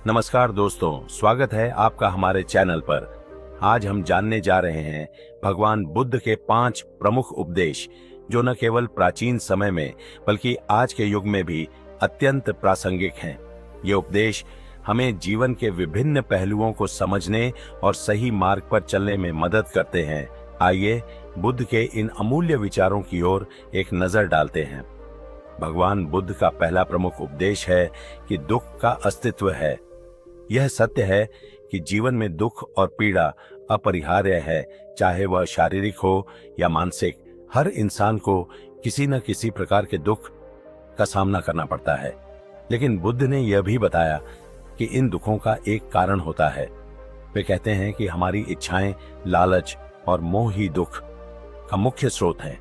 नमस्कार दोस्तों, स्वागत है आपका हमारे चैनल पर। आज हम जानने जा रहे हैं भगवान बुद्ध के 5 प्रमुख उपदेश, जो न केवल प्राचीन समय में बल्कि आज के युग में भी अत्यंत प्रासंगिक हैं। ये उपदेश हमें जीवन के विभिन्न पहलुओं को समझने और सही मार्ग पर चलने में मदद करते हैं। आइए बुद्ध के इन अमूल्य विचारों की ओर एक नजर डालते हैं। भगवान बुद्ध का पहला प्रमुख उपदेश है कि दुख का अस्तित्व है। यह सत्य है कि जीवन में दुख और पीड़ा अपरिहार्य है, चाहे वह शारीरिक हो या मानसिक। हर इंसान को किसी न किसी प्रकार के दुख का सामना करना पड़ता है, लेकिन बुद्ध ने यह भी बताया कि इन दुखों का एक कारण होता है। वे कहते हैं कि हमारी इच्छाएं, लालच और मोह ही दुख का मुख्य स्रोत है।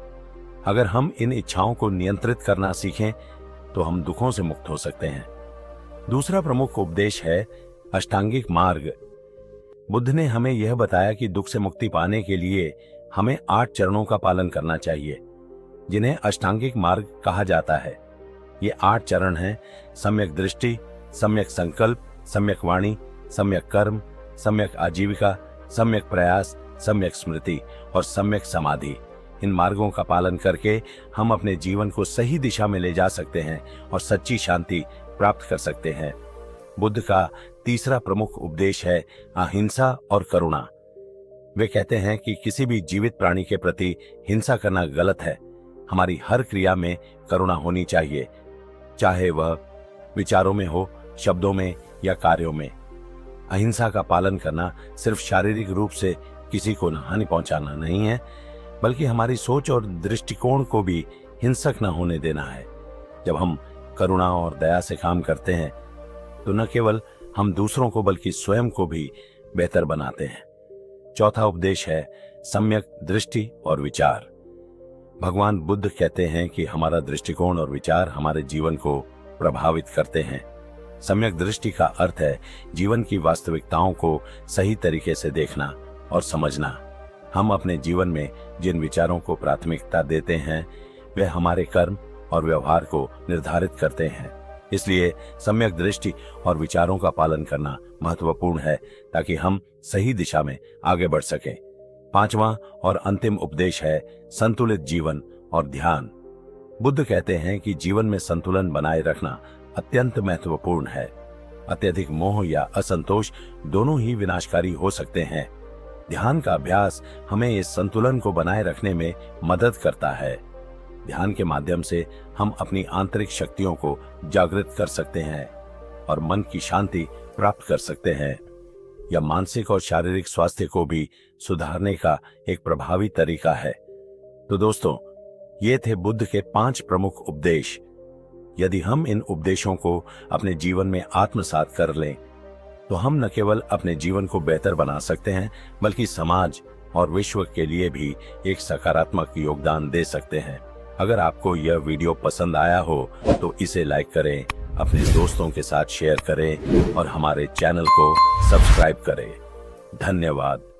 अगर हम इन इच्छाओं को नियंत्रित करना सीखें तो हम दुखों से मुक्त हो सकते हैं। दूसरा प्रमुख उपदेश है अष्टांगिक मार्ग। बुद्ध ने हमें यह बताया कि दुख से मुक्ति पाने के लिए हमें 8 चरणों का पालन करना चाहिए, जिन्हें अष्टांगिक मार्ग कहा जाता है। ये 8 चरण हैं: सम्यक दृष्टि, सम्यक संकल्प, सम्यक वाणी, सम्यक कर्म, सम्यक आजीविका, सम्यक प्रयास, सम्यक स्मृति और सम्यक समाधि। इन मार्गों का पालन करके हम अपने जीवन को सही दिशा में ले जा सकते हैं और सच्ची शांति प्राप्त कर सकते हैं। बुद्ध का तीसरा प्रमुख उपदेश है अहिंसा और करुणा। वे कहते हैं कि किसी भी जीवित प्राणी के प्रति हिंसा करना गलत है। हमारी हर क्रिया में करुणा होनी चाहिए, चाहे वह विचारों में हो, शब्दों में या कार्यों में। अहिंसा का पालन करना सिर्फ शारीरिक रूप से किसी को हानि पहुंचाना नहीं है, बल्कि हमारी सोच और दृष्टिकोण को भी हिंसक न होने देना है। जब हम करुणा और दया से काम करते हैं तो न केवल हम दूसरों को बल्कि स्वयं को भी बेहतर बनाते हैं। चौथा उपदेश है सम्यक दृष्टि और विचार। भगवान बुद्ध कहते हैं कि हमारा दृष्टिकोण और विचार हमारे जीवन को प्रभावित करते हैं। सम्यक दृष्टि का अर्थ है जीवन की वास्तविकताओं को सही तरीके से देखना और समझना। हम अपने जीवन में जिन विचारों को प्राथमिकता देते हैं, वे हमारे कर्म और व्यवहार को निर्धारित करते हैं। इसलिए सम्यक दृष्टि और विचारों का पालन करना महत्वपूर्ण है, ताकि हम सही दिशा में आगे बढ़ सकें। पांचवां और अंतिम उपदेश है संतुलित जीवन और ध्यान। बुद्ध कहते हैं कि जीवन में संतुलन बनाए रखना अत्यंत महत्वपूर्ण है। अत्यधिक मोह या असंतोष दोनों ही विनाशकारी हो सकते हैं। ध्यान का अभ्यास हमें इस संतुलन को बनाए रखने में मदद करता है। ध्यान के माध्यम से हम अपनी आंतरिक शक्तियों को जागृत कर सकते हैं और मन की शांति प्राप्त कर सकते हैं। यह मानसिक और शारीरिक स्वास्थ्य को भी सुधारने का एक प्रभावी तरीका है। तो दोस्तों, ये थे बुद्ध के 5 प्रमुख उपदेश। यदि हम इन उपदेशों को अपने जीवन में आत्मसात कर लें तो हम न केवल अपने जीवन को बेहतर बना सकते हैं, बल्कि समाज और विश्व के लिए भी एक सकारात्मक योगदान दे सकते हैं। अगर आपको यह वीडियो पसंद आया हो तो इसे लाइक करें, अपने दोस्तों के साथ शेयर करें और हमारे चैनल को सब्सक्राइब करें। धन्यवाद।